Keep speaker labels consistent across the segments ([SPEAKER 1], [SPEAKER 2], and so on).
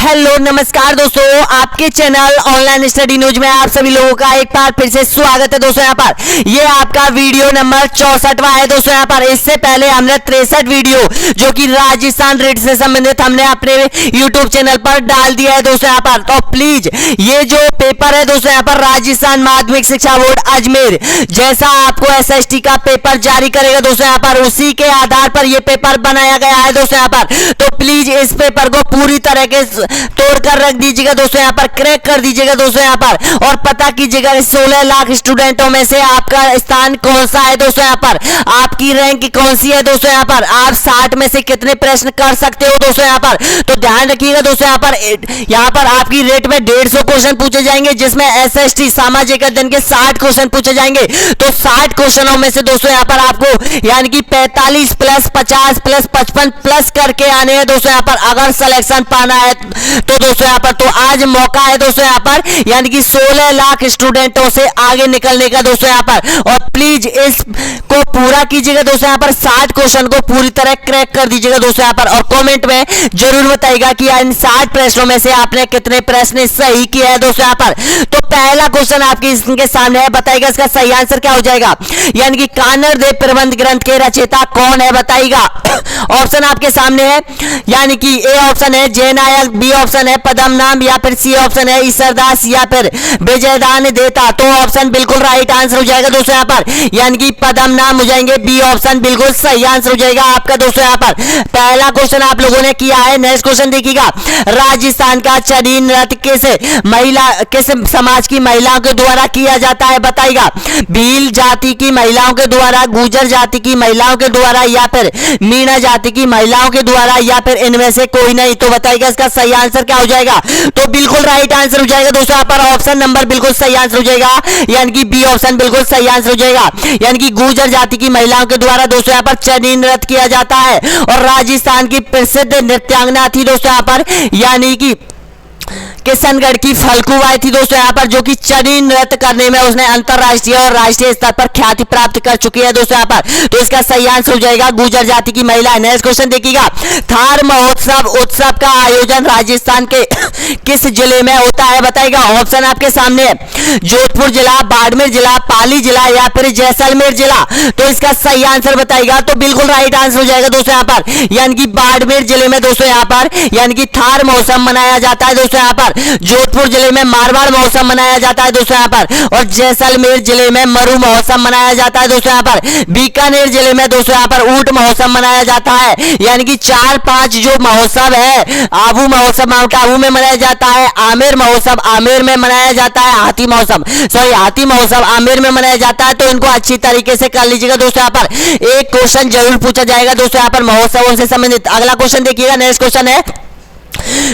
[SPEAKER 1] Hello नमस्कार दोस्तों, आपके चैनल ऑनलाइन स्टडी न्यूज में आप सभी लोगों का एक बार फिर से स्वागत है। दोस्तों यहाँ पर ये आपका वीडियो नंबर 64वां है। दोस्तों यहाँ पर इससे पहले हमने 63 वीडियो जो कि राजस्थान रेट से संबंधित हमने अपने यूट्यूब चैनल पर डाल दिया है। दोस्तों यहाँ पर तो प्लीज ये जो पेपर है दोस्तों यहाँ पर राजस्थान माध्यमिक शिक्षा बोर्ड अजमेर जैसा आपको SST का पेपर जारी करेगा दोस्तों यहाँ पर उसी के आधार पर यह पेपर बनाया गया है। दोस्तों यहाँ पर तो प्लीज इस पेपर को पूरी तरह के तोड़कर रख दीजिएगा दोस्तों यहाँ पर, क्रैक कर दीजिएगा दोस्तों यहाँ पर, और पता कीजिएगा 16 लाख स्टूडेंटों में से आपका स्थान कौन सा है। दोस्तों यहाँ पर आपकी रैंक कौन सी है। दोस्तों यहाँ पर आप 60 में से कितने प्रश्न कर सकते हो। दोस्तों यहाँ पर तो ध्यान रखिएगा दोस्तों यहाँ पर आपकी रेट में 150 क्वेश्चन पूछे जाएंगे, जिसमें SST सामाजिक अध्ययन के 60 क्वेश्चन पूछे जाएंगे। तो 60 क्वेश्चनों में से दोस्तों यहाँ पर आपको यानी कि 45 प्लस 50 प्लस 55 प्लस करके आने हैं। दोस्तों यहाँ पर अगर सिलेक्शन पाना है तो दोस्तों यहाँ पर तो आज मौका है दोस्तों यहाँ पर, यानी कि 16 लाख स्टूडेंटों से आगे निकलने का दोस्तों यहाँ पर। और प्लीज इसको पूरा कीजिएगा दोस्तों यहाँ पर, 60 क्वेश्चन को पूरी तरह क्रैक कर दीजिएगा दोस्तों यहाँ पर, और कमेंट में जरूर बताइएगा कि इन 60 प्रश्नों में से आपने कितने प्रश्न सही किए हैं। दोस्तों यहाँ पर तो पहला क्वेश्चन आपके इनके सामने है, बताइएगा इसका सही आंसर क्या हो जाएगा। यानी कि कानड़ देव प्रबंध ग्रंथ के रचयिता कौन है, बताइएगा। ऑप्शन आपके सामने है, यानी कि ए ऑप्शन है जयनायक, बी ऑप्शन है पदम नाम, या फिर सी ऑप्शन है ईश्वरदास, या फिर विजयदान देता। तो ऑप्शन बिल्कुल राइट आंसर हो जाएगा दोस्तों यहाँ पर, यानी कि पदम नाम हो जाएंगे। बी ऑप्शन बिल्कुल सही आंसर हो जाएगा आपका दोस्तों यहाँ पर। पहला क्वेश्चन आप लोगों ने किया है। नेक्स्ट क्वेश्चन देखिएगा, राजस्थान का चरी नृत्य किस समाज की महिलाओं के द्वारा किया जाता है, बताइएगा। भील जाति की महिलाओं के द्वारा, गुर्जर जाति की महिलाओं के द्वारा, या फिर मीणा जाति की महिलाओं के द्वारा, या फिर इनमें से कोई नहीं। तो बताइएगा इसका सही आंसर क्या हो जाएगा। तो बिल्कुल राइट आंसर हो जाएगा दोस्तों यहाँ पर, ऑप्शन नंबर बिल्कुल सही आंसर हो जाएगा, यानी कि बी ऑप्शन बिल्कुल सही आंसर हो जाएगा। यानी कि गुर्जर जाति की महिलाओं के द्वारा दोस्तों यहाँ पर चरी नृत्य किया जाता है, और राजस्थान की प्रसिद्ध नृत्यांगना थी दोस्तों यहाँ पर, यानी कि किशनगढ़ की फलकूबाई थी दोस्तों यहाँ पर, जो कि चरी नृत्य करने में उसने अंतरराष्ट्रीय और राष्ट्रीय स्तर पर ख्याति प्राप्त कर चुकी है दोस्तों यहाँ पर। तो इसका सही आंसर हो जाएगा गुर्जर जाति की महिला। नेक्स्ट क्वेश्चन देखिएगा, थार महोत्सव उत्सव का आयोजन राजस्थान के किस जिले में होता है, बताइएगा। ऑप्शन आपके सामने है, जोधपुर जिला, बाड़मेर जिला, पाली जिला, या फिर जैसलमेर जिला। तो इसका सही आंसर बताइएगा। तो बिल्कुल राइट आंसर हो जाएगा दोस्तों यहाँ पर, यानी कि बाड़मेर जिले में दोस्तों यहाँ पर यानी कि थार महोत्सव मनाया जाता है दोस्तों यहाँ पर। जोधपुर जिले में मारवाड़ महोत्सव मनाया जाता है दोस्तों यहाँ पर, और जैसलमेर जिले में मरु महोत्सव मनाया जाता है दोस्तों यहाँ पर। बीकानेर जिले में दोस्तों यहाँ पर ऊंट महोत्सव मनाया जाता है। यानी कि 4-5 जो महोत्सव है, आबू महोत्सव माउंट आबू में मनाया जाता है, आमेर महोत्सव आमेर में मनाया जाता है, हाथी महोत्सव आमेर में मनाया जाता है। तो इनको अच्छी तरीके से कर लीजिएगा दोस्तों यहाँ पर, एक क्वेश्चन जरूर पूछा जाएगा दोस्तों यहाँ पर महोत्सवों से संबंधित। अगला क्वेश्चन देखिएगा, नेक्स्ट क्वेश्चन है,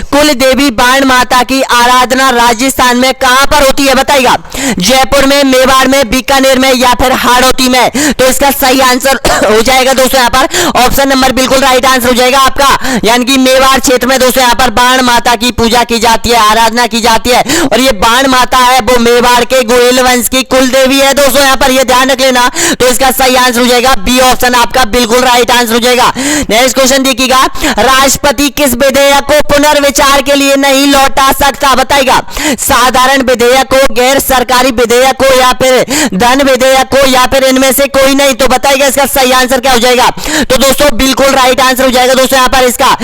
[SPEAKER 1] कुल देवी बाण माता की आराधना राजस्थान में कहां पर होती है, बताइएगा। जयपुर में, मेवाड़ में, बीकानेर में, या फिर हाड़ौती में। तो इसका सही आंसर हो जाएगा दोस्तों यहाँ पर, ऑप्शन नंबर बिल्कुल राइट आंसर हो जाएगा आपका, यानी कि मेवाड़ क्षेत्र में दोस्तों यहाँ पर बाण माता की पूजा की जाती है, आराधना की जाती है। और ये बाण माता है वो मेवाड़ के गोयल वंश की कुल देवी है दोस्तों यहाँ पर, ये ध्यान रख लेना। तो इसका सही आंसर हो जाएगा बी ऑप्शन आपका बिल्कुल राइट आंसर हो जाएगा। नेक्स्ट क्वेश्चन देखिएगा, राष्ट्रपति किस विधेयक को पुनर्विचार के लिए नहीं लौटा सकता, बताइएगा। साधारण विधेयक को, गैर सरकारी विधेयक को, या फिर धन विधेयक को, या फिर इनमें से कोई नहीं। तो बताइएगा इसका सही आंसर क्या हो जाएगा। तो दोस्तों बिल्कुल राइट आंसर हो जाएगा दोस्तों यहाँ पर इसका,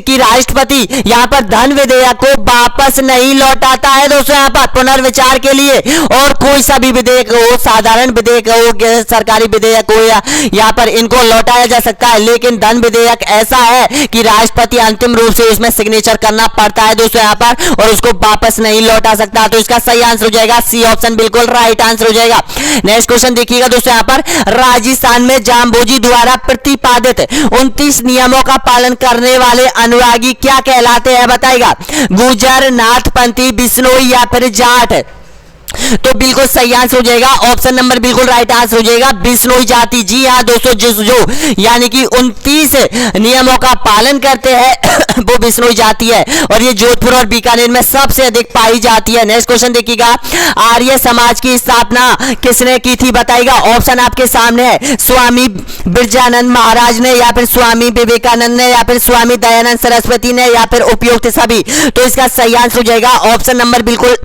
[SPEAKER 1] कि राष्ट्रपति यहाँ पर धन विधेयक को वापस नहीं लौटाता है दोस्तों यहाँ पर पुनर्विचार के लिए। और कोई सा भी विधेयक हो, साधारण विधेयक हो, गैर सरकारी विधेयक हो, या यहाँ पर इनको लौटाया जा सकता है, लेकिन धन विधेयक ऐसा है कि राष्ट्रपति अंतिम रूप से उसमें सिग्नेचर करना पड़ता है दोस्तों यहाँ पर, और उसको वापस नहीं लौटा सकता। तो इसका सही आंसर हो जाएगा सी ऑप्शन बिल्कुल राइट आंसर हो जाएगा। नेक्स्ट क्वेश्चन देखिएगा दोस्तों यहाँ पर, राजस्थान में जाम्बोजी द्वारा प्रतिपादित 29 नियमों का पालन करने वाले अनुरागी क्या कहलाते हैं, बताइएगा। गुर्जर, नाथपंथी, बिश्नोई, या फिर जाट। तो बिल्कुल सही आंसर हो जाएगा ऑप्शन नंबर बिल्कुल राइट आंसर हो जाएगा बिश्नोई जाति। जी हाँ दोस्तों, जो यानी कि 29 नियमों का पालन करते हैं वो बिश्नोई जाति है और ये जोधपुर और बीकानेर में सबसे अधिक पाई जाती है। नेक्स्ट क्वेश्चन देखिएगा, आर्य समाज की स्थापना किसने की थी बताइएगा। ऑप्शन आपके सामने है, स्वामी बिरजानंद महाराज ने, या फिर स्वामी विवेकानंद ने, या फिर स्वामी दयानंद सरस्वती ने, या फिर उपयुक्त सभी। तो इसका सही आंसर हो जाएगा ऑप्शन नंबर बिल्कुल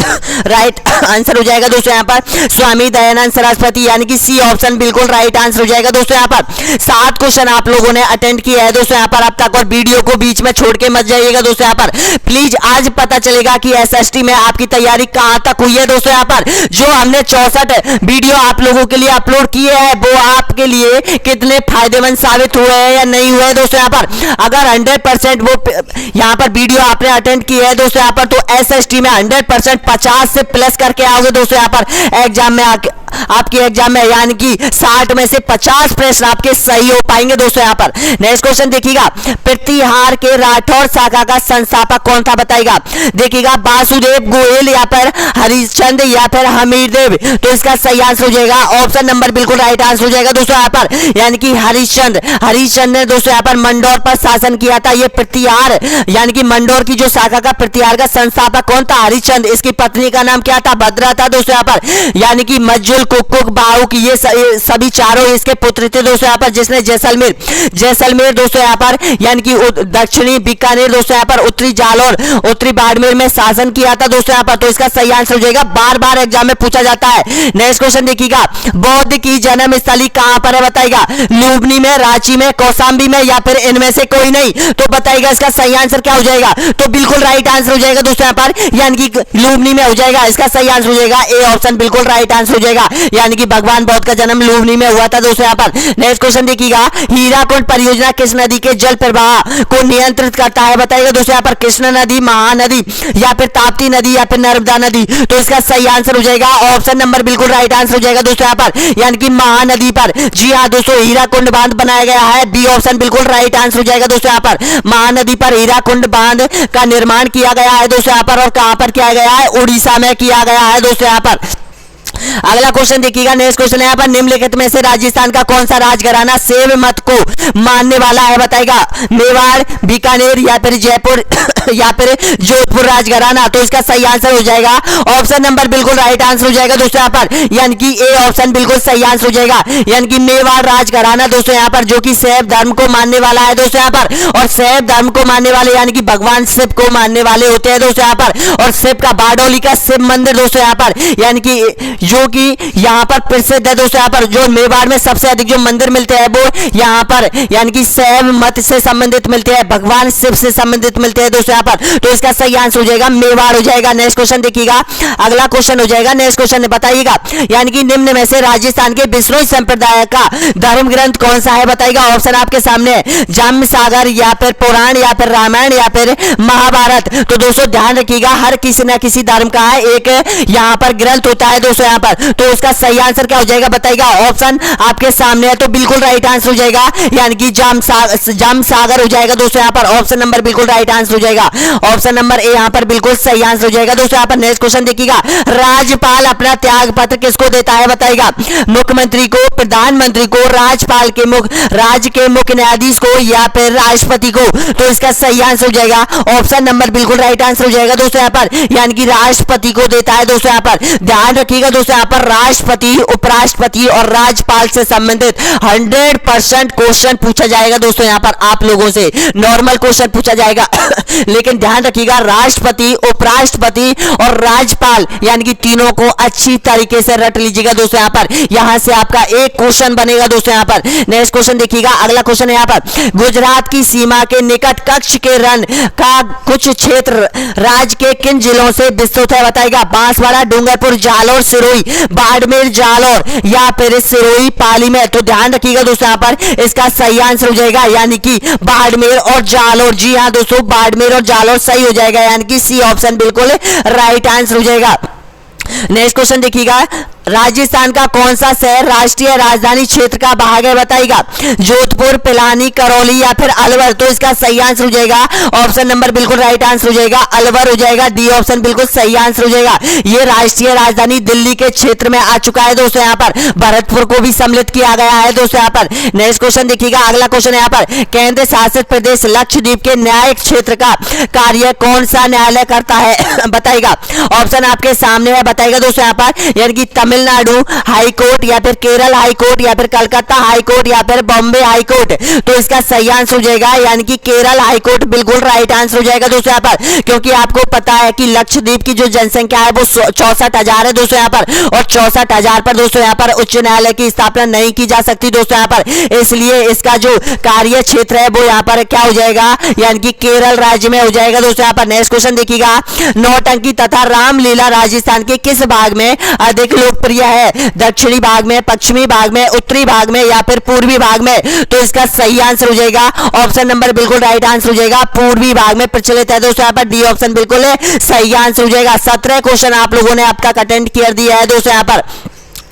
[SPEAKER 1] राइट आंसर हो जाएगा दोस्तों यहाँ पर स्वामी दयानंद सरस्वती, यानी कि सी ऑप्शन बिल्कुल राइट आंसर हो जाएगा। दोस्तों यहाँ पर 7 क्वेश्चन आप लोगों ने अटेंड किया है दोस्तों यहाँ पर अब तक, और वीडियो को बीच में छोड़ के मत जाइएगा दोस्तों यहाँ पर। प्लीज आज पता चलेगा कि एसएसटी में आपकी तैयारी कहां तक हुई है दोस्तों यहाँ पर। जो हमने 64 वीडियो आप लोगों के लिए अपलोड किए हैं वो आपके लिए कितने फायदेमंद साबित हुए हैं या नहीं हुए दोस्तों यहाँ पर। अगर 100% वो यहाँ पर वीडियो आपने अटेंड किए है दोस्तों यहाँ पर, तो एसएसटी में 100% 50 से प्लस करके आओगे दोस्तों यहाँ पर एग्जाम में आपकी एग्जाम में, यानी कि 60 में से 50 प्रश्न आपके सही हो पाएंगे दोस्तों यहाँ पर। नेक्स्ट क्वेश्चन देखिएगा, प्रतिहार के राठौर शाखा का संस्थापक कौन था बताइएगा। देखिएगा वासुदेव गोयल, या फिर हरिश्चंद्र, या फिर हमीरदेव। तो इसका सही आंसर हो जाएगा ऑप्शन नंबर बिल्कुल राइट आंसर हो जाएगा दोस्तों यहाँ पर, यानी कि हरिश्चंद्र ने दोस्तों यहाँ पर मंडौर पर शासन किया था। ये प्रतिहार यानी कि मंडौर की जो शाखा का प्रतिहार का संस्थापक कौन था, हरिश्चंद्र। इसकी पत्नी का नाम क्या था, भद्रा था दोस्तों यहाँ पर, यानी कि मज्जुल कुक बाहुक, ये सभी चारों इसके पुत्र थे दोस्तों यहाँ पर, जिसने जैसलमेर दोस्तों यहाँ पर, यानी कि दक्षिणी बीकानेर दोस्तों यहाँ पर, उत्तरी जालौर, उत्तरी बाड़मेर में शासन किया था दोस्तों यहाँ पर। तो इसका सही आंसर हो जाएगा, बार बार एग्जाम में पूछा जाता है। नेक्स्ट क्वेश्चन देखिएगा, बौद्ध की जन्म स्थली कहां पर है बताइएगा। लुम्बिनी में, रांची में, कौशाम्बी में, या फिर इनमें से कोई नहीं। तो बताइएगा इसका सही आंसर क्या हो जाएगा। तो बिल्कुल राइट आंसर हो जाएगा दोस्तों यहाँ पर, यानी कि लुम्बिनी में हो जाएगा। इसका सही आंसर हो जाएगा ए ऑप्शन बिल्कुल राइट आंसर हो जाएगा, यानी कि भगवान बौद्ध का जन्म लुम्बिनी में हुआ था दोस्तों यहाँ पर। नेक्स्ट क्वेश्चन देखिएगा, हीराकुंड परियोजना किस नदी के जल प्रवाह को नियंत्रित करता है बताइएगा दोस्तों यहाँ पर। कृष्णा नदी, महानदी, या फिर ताप्ती नदी, या फिर नर्मदा नदी। तो इसका सही आंसर हो जाएगा ऑप्शन नंबर बिल्कुल राइट आंसर हो जाएगा दोस्तों यहाँ पर, यानी कि महानदी पर। जी हाँ दोस्तों, हीराकुंड बांध बनाया गया है, बी ऑप्शन बिल्कुल राइट आंसर हो जाएगा दोस्तों यहाँ पर। महानदी पर हीराकुंड बांध का निर्माण किया गया है दोस्तों यहाँ पर, और कहां पर किया गया है, उड़ीसा में किया गया है दोस्तों यहाँ पर। अगला क्वेश्चन देखिएगा, नेक्स्ट क्वेश्चन है यहाँ पर, निम्नलिखित में से राजस्थान का कौन सा राजघराना शैव मत को मानने वाला है बताएगा। मेवाड़, बीकानेर, या फिर जयपुर, या फिर जोधपुर राजघराना। तो इसका सही आंसर हो जाएगा ऑप्शन नंबर बिल्कुल राइट आंसर हो जाएगा दोस्तों यहाँ पर, यानी कि ए ऑप्शन बिल्कुल सही आंसर हो जाएगा, यानी कि मेवाड़ राजघराना दोस्तों यहाँ पर, जो कि शैव धर्म को मानने वाला है दोस्तों यहाँ पर। और शैव धर्म को मानने वाले यानी कि भगवान शिव को मानने वाले होते हैं दोस्तों यहाँ पर। और शिव का बारडोली का शिव मंदिर दोस्तों यहाँ पर, यानी कि जो कि यहाँ पर प्रसिद्ध है दोस्तों यहाँ पर। जो मेवाड़ में सबसे अधिक जो मंदिर मिलते हैं वो यहाँ पर, यानी कि शैव मत से संबंधित मिलते हैं, भगवान शिव से संबंधित मिलते हैं दोस्तों यहाँ पर। तो इसका सही आंसर हो जाएगा मेवाड़ हो जाएगा। नेक्स्ट क्वेश्चन देखिएगा, अगला क्वेश्चन हो जाएगा, नेक्स्ट क्वेश्चन बताइएगा, यानी कि निम्न में से राजस्थान के बिश्नोई संप्रदाय का धर्म ग्रंथ कौन सा है बताइएगा। ऑप्शन आपके सामने है, जाम्य सागर, या फिर पुराण, या फिर रामायण, या फिर महाभारत। तो दोस्तों ध्यान रखिएगा, हर किसी न किसी धर्म का एक यहाँ पर ग्रंथ होता है दोस्तों यहाँ पर। तो उसका सही आंसर क्या हो जाएगा बताइएगा। ऑप्शन आपके सामने है, तो बिल्कुल राइट आंसर हो जाएगा, यानी कि जाम सागर हो जाएगा दोस्तों यहाँ पर। ऑप्शन नंबर बिल्कुल राइट आंसर हो जाएगा, ऑप्शन नंबर ए यहाँ पर बिल्कुल सही आंसर हो जाएगा दोस्तों यहाँ पर। नेक्स्ट क्वेश्चन देखिएगा, राज्यपाल अपना त्याग पत्र किसको देता है बताइएगा। मुख्यमंत्री को, प्रधानमंत्री को, राज्यपाल के राज्य के मुख्य न्यायाधीश को, या फिर राष्ट्रपति को। तो इसका सही आंसर हो जाएगा ऑप्शन नंबर बिल्कुल राइट आंसर हो जाएगा दोस्तों यहाँ पर, यानी कि राष्ट्रपति को देता है दोस्तों यहाँ पर। ध्यान रखिएगा दोस्तों यहाँ पर, राष्ट्रपति, उपराष्ट्रपति और राज्यपाल से संबंधित 100% क्वेश्चन पूछा जाएगा दोस्तों यहाँ पर आप लोगों से, नॉर्मल क्वेश्चन पूछा जाएगा लेकिन ध्यान रखिएगा, राष्ट्रपति, उपराष्ट्रपति और राज्यपाल यानी कि तीनों को अच्छी तरीके से रट लीजिएगा दोस्तों यहाँ पर। यहां से आपका एक क्वेश्चन बनेगा दोस्तों यहाँ पर। नेक्स्ट क्वेश्चन देखिएगा, अगला क्वेश्चन है यहाँ पर, गुजरात की सीमा के निकट कच्छ के रण का कुछ क्षेत्र राज्य के किन जिलों से विस्तृत है बताएगा। बांसवाड़ा, डूंगरपुर, जालौर, सिरोही, बाड़मेर, जालौर, या फिर सिरोही, पाली में। तो ध्यान रखिएगा दोस्तों यहाँ पर, इसका सही आंसर हो जाएगा यानी कि बाड़मेर और जालौर। जी हाँ दोस्तों, बाड़मेर और जालौर सही हो जाएगा, यानी कि सी ऑप्शन बिल्कुल राइट आंसर हो जाएगा। नेक्स्ट क्वेश्चन देखिएगा, राजस्थान का कौन सा शहर राष्ट्रीय राजधानी क्षेत्र का भाग है बताइएगा? जोधपुर, पिलानी, करौली या फिर अलवर। तो इसका सही आंसर हो जाएगा ऑप्शन नंबर बिल्कुल राइट आंसर हो जाएगा अलवर हो जाएगा। डी ऑप्शन बिल्कुल सही आंसर हो जाएगा। ये राष्ट्रीय राजधानी दिल्ली के क्षेत्र में आ चुका है दोस्तों। यहाँ पर भरतपुर को भी सम्मिलित किया गया है दोस्तों। यहाँ पर नेक्स्ट क्वेश्चन देखिएगा, अगला क्वेश्चन यहाँ पर केंद्र शासित प्रदेश लक्षद्वीप के न्यायिक क्षेत्र का कार्य कौन सा न्यायालय करता है बताइएगा? ऑप्शन आपके सामने है बताइएगा दोस्तों। यहाँ पर यानी कि तमिलनाडु हाई कोर्ट या फिर केरल हाई कोर्ट या फिर कलकत्ता हाई कोर्ट या फिर बॉम्बे हाई कोर्ट। तो इसका सही आंसर हो जाएगा यानी कि केरल हाई कोर्ट बिल्कुल राइट आंसर हो जाएगा दोस्तों। यहाँ पर क्योंकि आपको पता है कि लक्षद्वीप की जो जनसंख्या है वो 64,000 है दोस्तों यहाँ पर, और 64,000 पर दोस्तों यहाँ पर उच्च न्यायालय की स्थापना नहीं की जा सकती दोस्तों यहाँ पर। इसलिए इसका जो कार्य क्षेत्र है वो यहाँ पर क्या हो जाएगा यानी कि केरल राज्य में हो जाएगा दोस्तों। यहाँ पर नेक्स्ट क्वेश्चन देखिएगा, नौटंकी तथा रामलीला राजस्थान के किस भाग में अधिक लोकप्रिय है? दक्षिणी भाग में, पश्चिमी भाग में, उत्तरी भाग में या फिर पूर्वी भाग में? तो इसका सही आंसर हो जाएगा ऑप्शन नंबर बिल्कुल राइट आंसर हो जाएगा पूर्वी भाग में प्रचलित है दोस्तों। यहाँ पर डी ऑप्शन बिल्कुल सही आंसर हो जाएगा। 17 क्वेश्चन आप लोगों ने अब तक अटेंड कर दिया है दोस्तों। यहाँ पर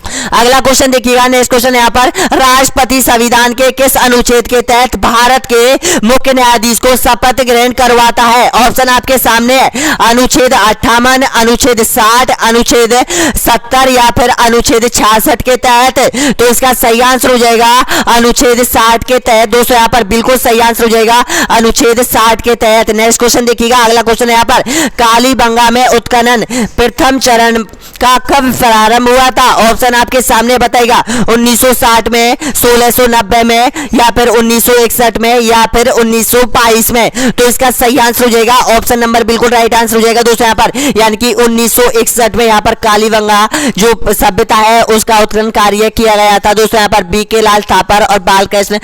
[SPEAKER 1] अगला क्वेश्चन देखिएगा, नेक्स्ट क्वेश्चन यहाँ पर राष्ट्रपति संविधान के किस अनुच्छेद के तहत भारत के मुख्य न्यायाधीश को शपथ ग्रहण करवाता है? ऑप्शन आपके सामने है, अनुच्छेद 58, अनुच्छेद 60, अनुच्छेद 70 या फिर अनुच्छेद 66 के तहत। तो इसका सही आंसर हो जाएगा अनुच्छेद 60 के तहत दोस्तों। यहाँ पर बिल्कुल सही आंसर हो जाएगा अनुच्छेद 60 के तहत। नेक्स्ट क्वेश्चन देखिएगा, अगला क्वेश्चन यहाँ पर कालीबंगा में उत्खनन प्रथम चरण का कब प्रारंभ हुआ था? ऑप्शन आपके सामने बताएगा 1960 में, 1690 में या फिर 1961 में या फिर 1922 में। तो इसका सही आंसर हो जाएगा ऑप्शन नंबर बिल्कुल राइट आंसर हो जाएगा दोस्तों यहाँ पर, यानी कि 1961 में यहाँ पर कालीबंगा जो सभ्यता है उसका उत्खनन कार्य किया गया था दोस्तों। यहाँ पर बी के लाल थापर और बालकृष्ण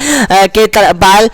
[SPEAKER 1] के बाल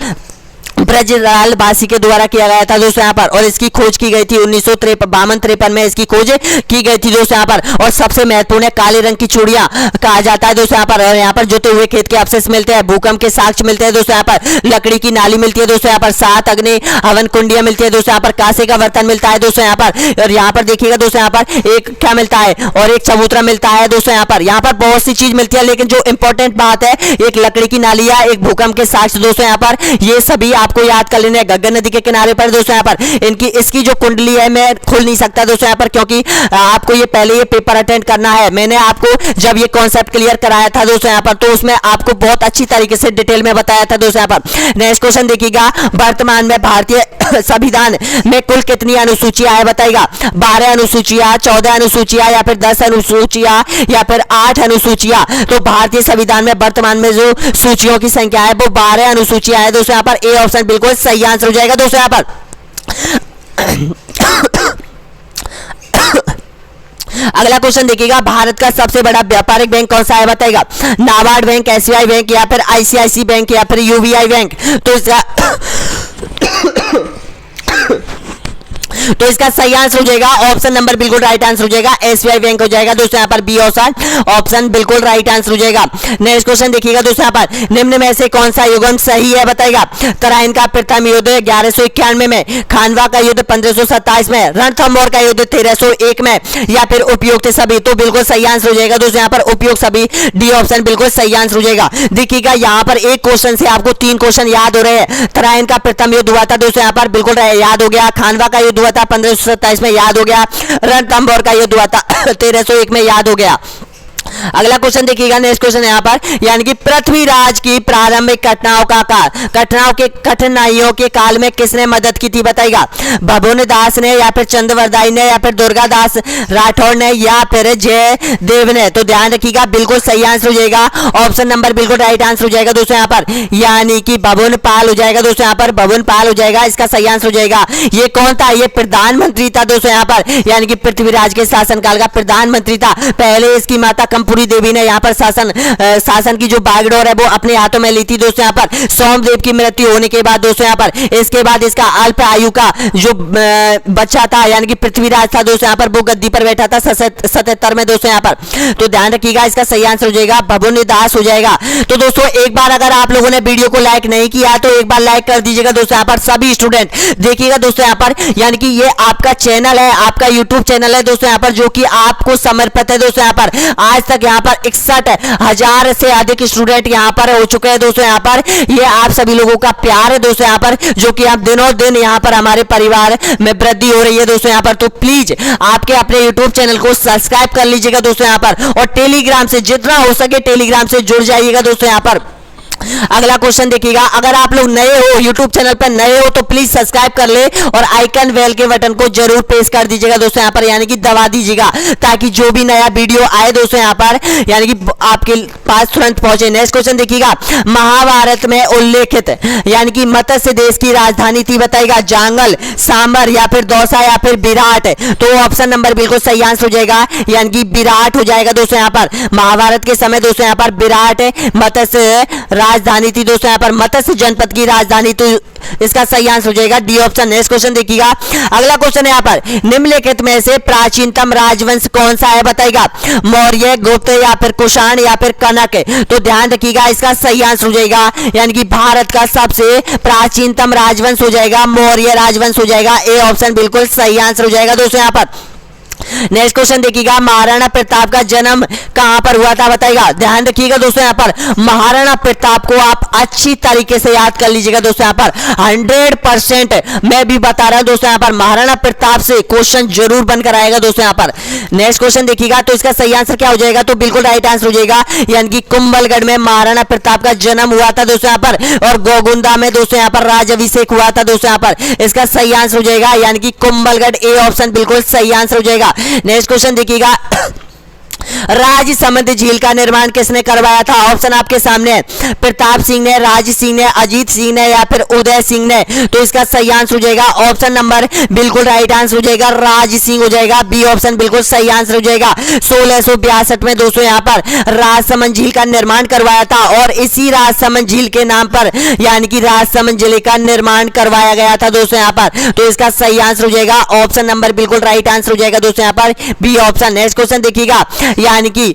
[SPEAKER 1] ब्रजलाल बासी के द्वारा किया गया था दोस्तों यहाँ पर, और इसकी खोज की गई थी 1952-53 में इसकी खोज की गई थी दोस्तों यहाँ पर। और सबसे महत्वपूर्ण है काले रंग की चूड़ियां कहा जाता है दोस्तों यहाँ पर। और यहाँ पर जोते हुए खेत के अवशेष मिलते हैं, भूकंप के साक्ष्य मिलते हैं दोस्तों यहाँ पर, लकड़ी की नाली मिलती है दोस्तों यहाँ पर, 7 अग्नि हवन कुंडियां मिलती है दोस्तों यहाँ पर, कांसे का बर्तन मिलता है दोस्तों यहाँ पर। और यहाँ पर देखिएगा दोस्तों यहाँ पर एक क्या मिलता है और एक चबूतरा मिलता है दोस्तों यहाँ पर। यहाँ पर बहुत सी चीज मिलती है लेकिन जो इंपॉर्टेंट बात है एक लकड़ी की नालियां, एक भूकंप के साक्ष्य दोस्तों यहाँ पर, ये सभी आपको याद कर लेने। गंगा नदी के किनारे पर दोस्तों यहाँ पर इसकी जो कुंडली है मैं खोल नहीं सकता दोस्तों यहाँ पर, क्योंकि आपको ये पहले ये पेपर अटेंड करना है। मैंने आपको जब ये कॉन्सेप्ट क्लियर कराया था दोस्तों यहाँ पर तो उसमें आपको बहुत अच्छी तरीके से डिटेल में बताया था दोस्तों यहाँ पर। नेक्स्ट क्वेश्चन देखिएगा, वर्तमान में भारतीय संविधान में कुल कितनी अनुसूचियां है बताइएगा? 12 अनुसूचियां, 14 अनुसूचियां या फिर 10 अनुसूचियां या फिर 8 अनुसूचियां? तो भारतीय संविधान में वर्तमान में जो सूचियों की संख्या है वो 12 अनुसूचियां है दोस्तों यहाँ पर। ए ऑप्शन बिल्कुल सही आंसर हो जाएगा दोस्तों यहाँ पर। अगला क्वेश्चन देखिएगा, भारत का सबसे बड़ा व्यापारिक बैंक कौन सा है बताइएगा? नाबार्ड बैंक, एसबीआई बैंक या फिर आईसीआईसी बैंक या फिर यूबीआई बैंक? तो इसका सही आंसर हो जाएगा ऑप्शन नंबर बिल्कुल राइट आंसर हो जाएगा एसबीआई बैंक हो जाएगा दोस्तों यहाँ पर। बी ऑप्शन बिल्कुल राइट आंसर हो जाएगा। नेक्स्ट क्वेश्चन देखिएगा दोस्तों यहाँ पर, निम्न में से कौन सा युग्म सही है बताइएगा? तराइन का प्रथम युद्ध 1191 में, खानवा का युद्ध 1527 में, रणथंभौर का युद्ध 1301 में या फिर उपयुक्त सभी? तो बिल्कुल सही आंसर हो जाएगा दोस्तों यहाँ पर उपयुक्त सभी। डी ऑप्शन बिल्कुल सही आंसर हो जाएगा। देखिएगा यहाँ पर एक क्वेश्चन से आपको 3 क्वेश्चन याद हो रहे हैं। तराइन का प्रथम युद्ध हुआ था दोस्तों यहाँ पर, बिल्कुल याद हो गया। खानवा का युद्ध हुआ था 1527 में, याद हो गया। रणथंभौर का युद्ध हुआ था 1301 में, याद हो गया। अगला क्वेश्चन देखिएगा, नेक्स्ट क्वेश्चन यहाँ पर, यानी कि पृथ्वीराज की प्रारंभिक घटनाओं के कठिनाइयों के काल में किसने मदद की थी बताइएगा? भगोन दास ने या फिर चंद्रवरदाई ने या फिर दुर्गादास राठौड़ ने या फिर जयदेव ने? तो ध्यान रखिएगा बिल्कुल सही आंसर हो जाएगा ऑप्शन नंबर बिल्कुल राइट आंसर हो जाएगा दोस्तों यहाँ पर, यानी कि भगोन पाल हो जाएगा दोस्तों यहाँ पर, भगोन पाल हो जाएगा इसका सही आंसर हो जाएगा। ये कौन था? ये प्रधानमंत्री था दोस्तों यहाँ पर, यानी कि पृथ्वीराज के शासनकाल का प्रधानमंत्री था। पहले इसकी माता कंपुरी देवी ने यहाँ पर शासन की जो बागडोर है वो अपने हाथों में ली थी दोस्तों यहाँ पर। सोमदेव की मृत्यु होने के बाद दोस्तों यहाँ पर इसके बाद इसका अल्प आयु का जो बच्चा था यानी कि पृथ्वीराज था दोस्तों यहाँ पर, वो गद्दी पर बैठा था 77 में दोस्तों यहाँ पर। तो ध्यान रखिएगा इसका सही आंसर हो जाएगा भगोनीदास हो जाएगा। तो दोस्तों एक बार अगर आप लोगों ने वीडियो को लाइक नहीं किया तो एक बार लाइक कर दीजिएगा दोस्तों यहाँ पर। सभी स्टूडेंट देखिएगा दोस्तों यहाँ पर, यानी कि ये आपका चैनल है, आपका यूट्यूब चैनल है दोस्तों यहाँ पर, जो कि आपको समर्पित है दोस्तों यहाँ पर। आज तक तक यहाँ पर 61,000 से अधिक स्टूडेंट यहाँ पर हो चुके हैं दोस्तों। यहाँ पर ये आप सभी लोगों का प्यार है दोस्तों, यहाँ पर जो कि आप दिनों दिन यहाँ पर हमारे परिवार में वृद्धि हो रही है दोस्तों। यहाँ पर तो प्लीज आपके अपने यूट्यूब चैनल को सब्सक्राइब कर लीजिएगा दोस्तों यहाँ पर, और टेलीग्राम से जितना हो सके टेलीग्राम से जुड़ जाइएगा दोस्तों। यहाँ पर अगला क्वेश्चन देखिएगा, अगर आप लोग नए हो यूट्यूब चैनल पर नए हो तो प्लीज सब्सक्राइब कर ले और आइकन बेल के बटन को जरूर प्रेस कर दीजिएगा दोस्तों यहाँ पर, यानी कि दबा दीजिएगा, ताकि जो भी नया वीडियो आए दोस्तों यहाँ पर यानी कि आपके पास तुरंत पहुंचे। नेक्स्ट क्वेश्चन देखिएगा, महाभारत में उल्लेखित यानी कि मत्स्य देश की राजधानी थी, बताइएगा जांगल, सांबर या फिर दौसा या फिर विराट। तो ऑप्शन नंबर बिल्कुल सही आंसर हो जाएगा, यानी कि विराट हो जाएगा दोस्तों यहाँ पर। महाभारत के समय दोस्तों यहाँ पर विराट मत्स्य राजधानी थी दोस्तों यहाँ पर, मत्स्य जनपद की राजधानी, तो इसका सही आंसर हो जाएगा डी ऑप्शन। नेक्स्ट क्वेश्चन देखिएगा, अगला क्वेश्चन है यहाँ पर, निम्नलिखित में से प्राचीनतम राजवंश कौन सा है, बताइएगा मौर्य, गुप्त या फिर कुषाण या फिर कनक। तो ध्यान रखिएगा इसका सही आंसर हो जाएगा, यानी कि भारत का सबसे प्राचीनतम राजवंश हो जाएगा मौर्य राजवंश हो जाएगा। ए ऑप्शन बिल्कुल सही आंसर हो जाएगा दोस्तों यहाँ पर। नेक्स्ट क्वेश्चन देखिएगा, महाराणा प्रताप का जन्म कहां पर हुआ था, बताइएगा। ध्यान रखिएगा दोस्तों यहाँ पर महाराणा प्रताप को आप अच्छी तरीके से याद कर लीजिएगा दोस्तों यहाँ पर, 100% मैं भी बता रहा हूं दोस्तों यहाँ पर महाराणा प्रताप से क्वेश्चन जरूर बनकर आएगा दोस्तों यहाँ पर। नेक्स्ट क्वेश्चन देखिएगा, तो इसका सही आंसर क्या हो जाएगा, तो बिल्कुल राइट आंसर हो जाएगा, यानी कि कुंभलगढ़ में महाराणा प्रताप का जन्म हुआ था दोस्तों यहाँ पर, और गोगुंदा में दोस्तों यहाँ पर राजाभिषेक हुआ था दोस्तों यहाँ पर। इसका सही आंसर हो जाएगा, यानी कि कुंभलगढ़। ए ऑप्शन बिल्कुल सही आंसर हो जाएगा। नेक्स्ट क्वेश्चन देखिएगा, राजसमंद झील का निर्माण किसने करवाया था, ऑप्शन आपके सामने है, प्रताप सिंह ने, राज सिंह ने, अजीत सिंह ने या फिर उदय सिंह ने। तो इसका सही आंसर हो जाएगा ऑप्शन नंबर बिल्कुल राइट आंसर हो जाएगा, राज सिंह हो जाएगा। बी ऑप्शन बिल्कुल सही आंसर हो जाएगा। 1662 में दोस्तों यहाँ पर राजसमंद झील का निर्माण करवाया था, और इसी राजसमंद झील के नाम पर यानी कि राजसमंद जिले का निर्माण करवाया गया था दोस्तों यहाँ पर। तो इसका सही आंसर हो जाएगा ऑप्शन नंबर बिल्कुल राइट आंसर हो जाएगा दोस्तों यहाँ पर, बी ऑप्शन। नेक्स्ट क्वेश्चन देखिएगा, यानी कि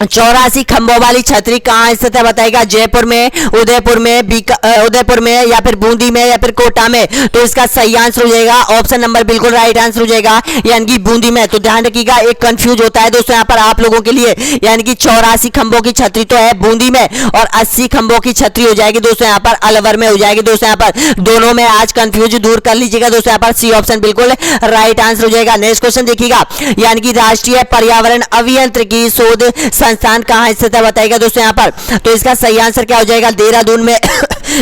[SPEAKER 1] 84 खंभों वाली छतरी कहाँ स्थित है, बताएगा जयपुर में, उदयपुर में या फिर बूंदी में या फिर कोटा में। तो इसका सही आंसर हो जाएगा ऑप्शन नंबर बिल्कुल राइट आंसर हो जाएगा, यानी कि बूंदी में। तो ध्यान रखिएगा, एक कंफ्यूज होता है दोस्तों यहाँ पर आप लोगों के लिए, यानी कि 84 खंभों की छतरी तो है बूंदी में, और 80 खंभों की छतरी हो जाएगी दोस्तों यहाँ पर अलवर में हो जाएगी दोस्तों यहाँ पर। दोनों में आज कंफ्यूज दूर कर लीजिएगा दोस्तों यहाँ पर। सी ऑप्शन बिल्कुल राइट आंसर हो जाएगा। नेक्स्ट क्वेश्चन देखिएगा, यानी कि राष्ट्रीय पर्यावरण अभियांत्रिकी शोध संस्थान कहां स्थित है, बताइएगा दोस्तों यहाँ पर। तो इसका सही आंसर क्या हो जाएगा, देहरादून में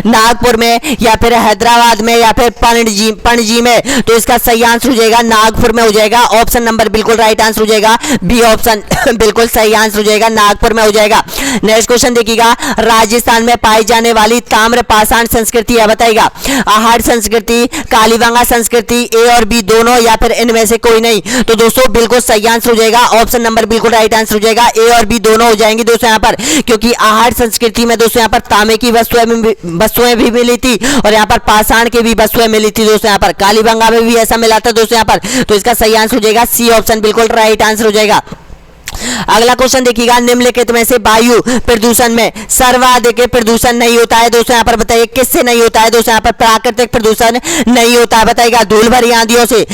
[SPEAKER 1] नागपुर में या फिर हैदराबाद में या फिर पणजी में। तो इसका सही आंसर हो जाएगा नागपुर में हो जाएगा। ऑप्शन नंबर बिल्कुल राइट आंसर हो जाएगा, बी ऑप्शन बिल्कुल सही आंसर हो जाएगा, नागपुर में हो जाएगा। नेक्स्ट क्वेश्चन देखिएगा, राजस्थान में पाई जाने वाली ताम्र पाषाण संस्कृति है, बताइएगा आहड़ संस्कृति, कालीबंगा संस्कृति, ए और बी दोनों या फिर इनमें से कोई नहीं। तो दोस्तों बिल्कुल सही आंसर हो जाएगा, ऑप्शन नंबर बिल्कुल राइट आंसर हो जाएगा, ए और बी दोनों हो जाएंगे दोस्तों यहाँ पर, क्योंकि आहड़ संस्कृति में दोस्तों यहाँ पर तांबे की वस्तुएं भी मिली थी, और यहाँ पर पाषाण की भी वस्तुएं मिली थी दोस्तों यहाँ पर, कालीबंगा में भी ऐसा मिला था दोस्तों यहाँ पर। तो इसका सही आंसर हो जाएगा सी ऑप्शन बिल्कुल राइट आंसर हो जाएगा। अगला क्वेश्चन देखिएगा, निम्नलिखित में से वायु प्रदूषण में सर्वाधिक प्रदूषण नहीं होता है दोस्तों यहाँ पर, बताइए किससे नहीं होता है दोस्तों यहाँ पर। प्राकृतिक प्रदूषण नहीं होता है, बताइएगा धूल भरी आंधियों से,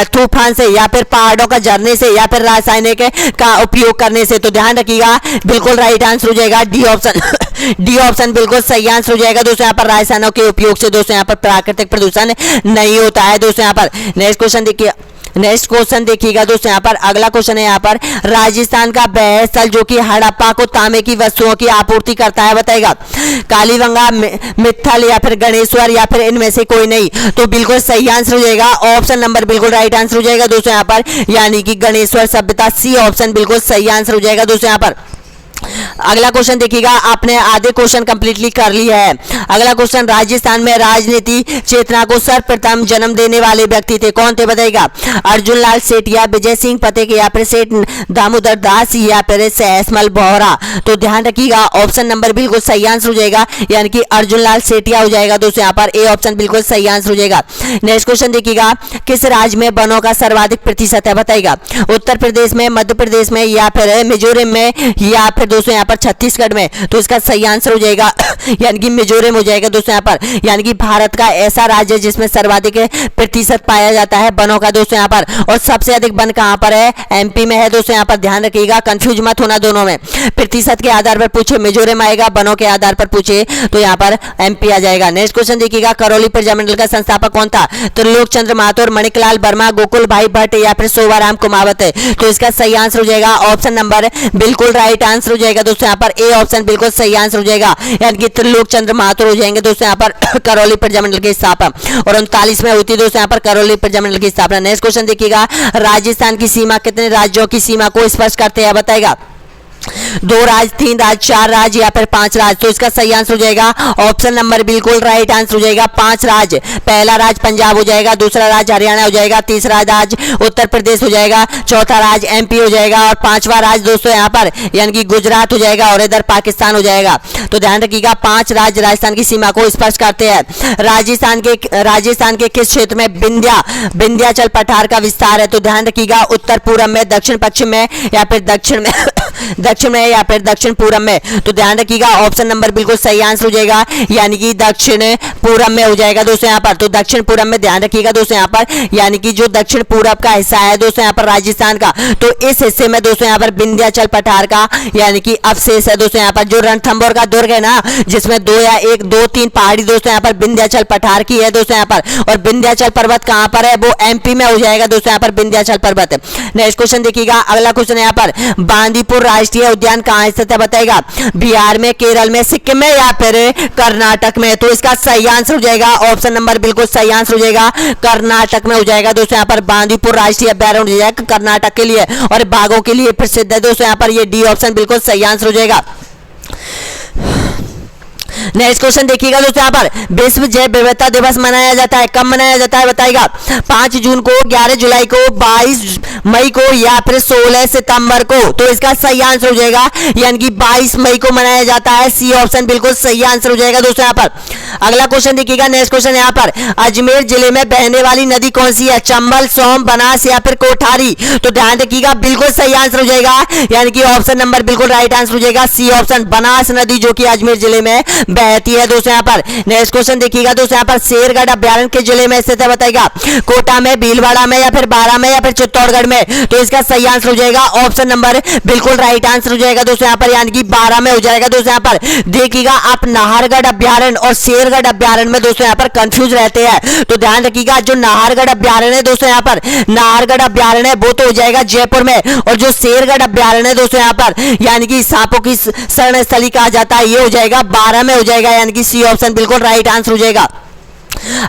[SPEAKER 1] तूफान से, या फिर पहाड़ों का झरने से, या फिर रासायनिक का उपयोग करने से। तो ध्यान रखिएगा बिल्कुल राइट आंसर हो जाएगा डी ऑप्शन डी ऑप्शन बिल्कुल सही आंसर हो जाएगा दोस्तों यहाँ पर, रासायनों के उपयोग से दोस्तों यहाँ पर प्राकृतिक प्रदूषण नहीं होता है दोस्तों यहाँ पर। नेक्स्ट क्वेश्चन देखिए, नेक्स्ट क्वेश्चन देखिएगा दोस्तों यहाँ पर, अगला क्वेश्चन है यहाँ पर, राजस्थान का वह स्थल जो कि हड़प्पा को तांबे की वस्तुओं की आपूर्ति करता है, बताएगा कालीबंगा, मित्थल या फिर गणेश्वर या फिर इनमें से कोई नहीं। तो बिल्कुल सही आंसर हो जाएगा, ऑप्शन नंबर बिल्कुल राइट आंसर हो जाएगा दोस्तों यहाँ पर, यानी कि गणेश्वर सभ्यता। सी ऑप्शन बिल्कुल सही आंसर हो जाएगा दोस्तों यहाँ पर। अगला क्वेश्चन देखिएगा, आपने आधे क्वेश्चन कंप्लीटली कर लिया है। अगला क्वेश्चन, राजस्थान में राजनीति चेतना को सर्वप्रथम जन्म देने वाले व्यक्ति थे, कौन थे, बताइएगा अर्जुन लाल सेठिया, विजय सिंह पटेल या फिर सेठ दामोदर दास या फिर सहसमल बोहरा। तो ध्यान रखिएगा, ऑप्शन नंबर बिल्कुल सही आंसर हो जाएगा, यानी कि अर्जुन लाल सेठिया हो जाएगा दोस्तों यहाँ पर। ए ऑप्शन बिल्कुल सही आंसर हो जाएगा। नेक्स्ट क्वेश्चन देखिएगा, किस राज्य में वनों का सर्वाधिक प्रतिशत है, बताइएगा उत्तर प्रदेश में, मध्य प्रदेश में या फिर मिजोरम में या फिर दोस्तों यहाँ पर छत्तीसगढ़ में, तो इसका सही आंसर हो जाएगा यानी कि मिजोरम हो जाएगा दोस्तों यहाँ पर। यानी कि भारत का ऐसा राज्य है जिसमें सर्वाधिक प्रतिशत पाया जाता है वनों का दोस्तों यहाँ पर। और सबसे अधिक वन कहाँ पर है? एमपी में है दोस्तों यहाँ पर, ध्यान रखिएगा, कंफ्यूज मत होना दोनों में। प्रतिशत के आधार पर पूछे मिजोरम आएगा, वनों के आधार पर पूछे तो यहाँ पर एमपी आ जाएगा। नेक्स्ट क्वेश्चन देखिएगा, करौली प्रजामंडल का संस्थापक कौन था? त्रिलोक चंद्र महतो, मणिकलाल वर्मा, गोकुल भाई भट्ट या फिर शोभाराम कुमावत है। तो इसका सही आंसर हो जाएगा ऑप्शन नंबर बिल्कुल राइट आंसर हो जाएगा दोस्तों यहाँ पर, ए ऑप्शन बिल्कुल सही आंसर हो जाएगा। यानी कि त्रिलोक चंद्र महतो हो जाएंगे दोस्तों यहाँ पर करौली प्रजामंडल की स्थापना, और 39 में होती है दोस्तों यहाँ पर करौली प्रजामंडल की स्थापना। नेक्स्ट क्वेश्चन देखिएगा, राजस्थान की सीमा कितने राज्यों की सीमा को स्पर्श करते हैं बताएगा? 2 राज्य, 3 राज्य, 4 राज्य या फिर 5 राज्य। तो इसका सही आंसर हो जाएगा ऑप्शन नंबर बिल्कुल राइट आंसर हो जाएगा 5 राज्य। पहला राज्य पंजाब हो जाएगा, दूसरा राज्य हरियाणा हो जाएगा, तीसरा राज्य उत्तर प्रदेश हो जाएगा, चौथा राज्य एमपी हो जाएगा और 5वां राज्य दोस्तों यहाँ पर यानी कि गुजरात हो जाएगा और इधर पाकिस्तान हो जाएगा। तो ध्यान रखिएगा 5 राज्य राजस्थान की सीमा को स्पर्श करते हैं। राजस्थान के किस क्षेत्र में विंध्याचल पठार का विस्तार है? तो ध्यान रखिएगा उत्तर पूर्व में, दक्षिण पश्चिम में या फिर दक्षिण में या फिर दक्षिण पूर्व में। तो ध्यान रखिएगा ऑप्शन नंबर बिल्कुल सही आंसर हो जाएगा, यानी कि दक्षिण पूर्व में हो जाएगा दोस्तों यहाँ पर। तो दक्षिण पूर्व में ध्यान रखिएगा दोस्तों यहाँ पर, यानी कि जो दक्षिण पूर्व का हिस्सा है दोस्तों यहाँ पर राजस्थान का, तो इस हिस्से में दोस्तों यहाँ पर विंध्याचल पठार का यानी कि अवशेष है दोस्तों यहाँ पर। जो रणथंभौर का दुर्ग है ना, जिसमें 2 पहाड़ी दोस्तों यहाँ पर विंध्याचल पठार की है दोस्तों यहाँ पर, और विंध्याचल पर्वत कहाँ पर है? वो एमपी में हो जाएगा दोस्तों यहाँ पर विंध्याचल पर्वत। नेक्स्ट क्वेश्चन देखिएगा, अगला क्वेश्चन यहाँ पर, बांदीपुर राष्ट्रीय उद्यान कहाँ स्थित है बताएगा? बिहार में, केरल में, सिक्किम में या फिर कर्नाटक में? तो इसका सही आंसर हो जाएगा ऑप्शन नंबर बिल्कुल सही आंसर हो जाएगा कर्नाटक में हो जाएगा दोस्तों यहाँ पर। बांदीपुर राष्ट्रीय अभ्यारण्य हो जाएगा कर्नाटक के लिए और बाघों के लिए प्रसिद्ध है दोस्तों यहाँ पर। ये डी ऑप्शन बिल्कुल सही आंसर हो जाएगा। नेक्स्ट क्वेश्चन देखिएगा दोस्तों यहाँ पर, विश्व जैव विविधता दिवस मनाया जाता है, कब मनाया जाता है बताएगा? 5 जून को, 11 जुलाई को, 22 मई को या फिर 16 सितंबर को? तो इसका सही आंसर हो जाएगा यानी कि 22 मई को मनाया जाता है, सी ऑप्शन बिल्कुल सही आंसर हो जाएगा दोस्तों यहाँ पर। अगला क्वेश्चन देखिएगा, नेक्स्ट क्वेश्चन यहाँ पर, अजमेर जिले में बहने वाली नदी कौन सी है? चंबल, सोम, बनास या फिर कोठारी? तो ध्यान रखिएगा बिल्कुल सही आंसर हो जाएगा, यानी कि ऑप्शन नंबर बिल्कुल राइट आंसर हो जाएगा, सी ऑप्शन, बनास नदी जो कि अजमेर जिले में बहती है दोस्तों यहाँ पर। नेक्स्ट क्वेश्चन देखिएगा दोस्तों यहाँ पर, शेरगढ़ अभ्यारण्य के जिले में स्थित है बताएगा? कोटा में, भीलवाड़ा में या फिर बारा में या फिर चित्तौड़गढ़ में? तो इसका सही आंसर हो जाएगा ऑप्शन नंबर बिल्कुल राइट आंसर हो जाएगा दोस्तों यहाँ पर, यानी कि बारा में हो जाएगा दोस्तों यहाँ पर। देखिएगा आप नाहरगढ़ अभ्यारण्य और शेरगढ़ अभ्यारण्य में दोस्तों यहाँ पर कंफ्यूज रहते हैं, तो ध्यान रखिएगा जो नाहरगढ़ अभ्यारण्य है दोस्तों यहाँ पर, नाहरगढ़ अभ्यारण्य वो तो हो जाएगा जयपुर में, और जो शेरगढ़ अभ्यारण्य है दोस्तों यहाँ पर यानी कि सांपों की शरण स्थली कहा जाता है, ये हो जाएगा बारा में हो जाएगा, यानी कि सी ऑप्शन बिल्कुल राइट आंसर हो जाएगा।